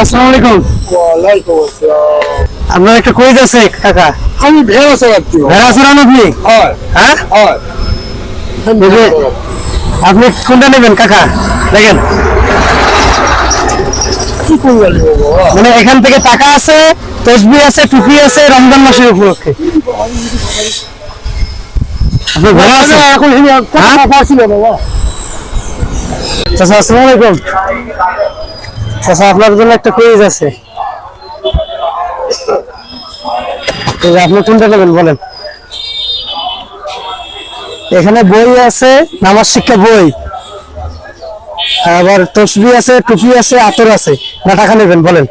আসসালামু আলাইকুম। ওয়ালাইকুম আসসালাম। আপনার একটা কুইজ আছে কাকা। আমি ভেড়া চালাচ্ছি। ভেড়া চড়ান আপনি? হয় হ্যাঁ, হয়। এই যে, আপনি কোনটা নেবেন কাকা? দেখেন, কি করবেন বাবা? মানে এখান থেকে টাকা আছে, তসবি আছে, টুপি আছে, রমজান মাসের উপলক্ষে। আপনার ভেড়া আছে? এখন হ্যাঁ? পারছিল বাবা। চাচা আসসালামু আলাইকুম। চাচা আপনার জন্য একটা কুইজ আছে। এই যে, আপনি কোনটা নেবেন বলেন। এখানে বই আছে, নামাজ শিক্ষা বই, আবার তসবি আছে, টুপি আছে, আতর আছে। না টাকা নেবেন বলেন,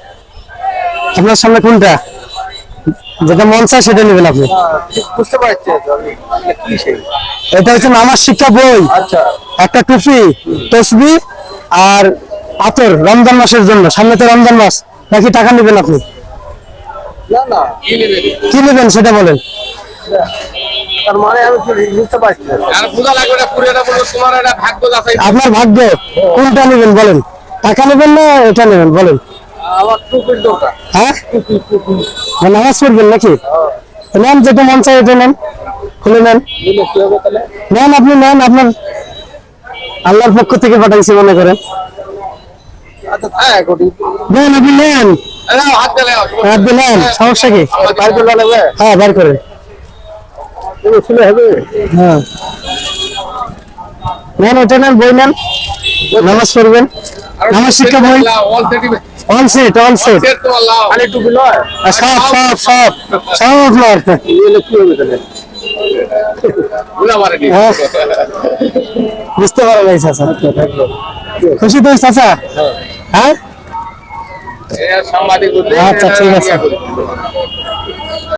আপনার সামনে কোনটা, যেটা মন চায় সেটা নেবেন আপনি। ঠিক বুঝতে পারছি তো আমি। কি সেই? এটা হচ্ছে নামাজ শিক্ষা বই, আচ্ছা। একটা টুপি, তসবি আর আতর, রমজান মাসের জন্য। সামনে তো রমজান মাস, নাকি টাকা নেবেন আপনি? না না, কি নেবেন? কি নেবেন সেটা বলেন। তার মানে আমি কি বুঝতে পারছি না। আর বোঝা লাগবে না, পুরোটা বলবো তোমার একটা ভাগ্য আছে। আপনার ভাগ্য, কোনটা নেবেন বলেন। টাকা নেবেন না এটা নেবেন বলেন। আমার টুপির দরকার। হ্যাঁ, নামাজ পড়বেন নাকি? নেন, যেটা মন চায় এটা নেন, খুলে নেন। নিলে কি হবে তাহলে? নেন, আপনি নেন, আপনার আল্লাহর পক্ষ থেকে পাঠাইছি মনে করেন। আচ্ছা হ্যাঁ কোটি। নেন, আপনি নেন, হাত দিলে আপনি নেন, সমস্যা কি? বাইর করে লাগবে। হ্যাঁ, বার করেন। তুমি ছিল হবে। হ্যাঁ, নেন, ওটা নেন, বই নেন, নামাজ পড়বেন, নামাজ শিক্ষা বই, all sentiment on set, on set, set তোমার লাও খালি টুপি নয়। সব সব সব সব আপনার। নিলে কি হবে তাহলে? বুঝা পারে নি। হ্যাঁ, বুঝতে পারে নাই চাচা। খুশি তো চাচা? হ্যাঁ, এ সাংবাদিক বলতে আচ্ছা, ঠিক আছে।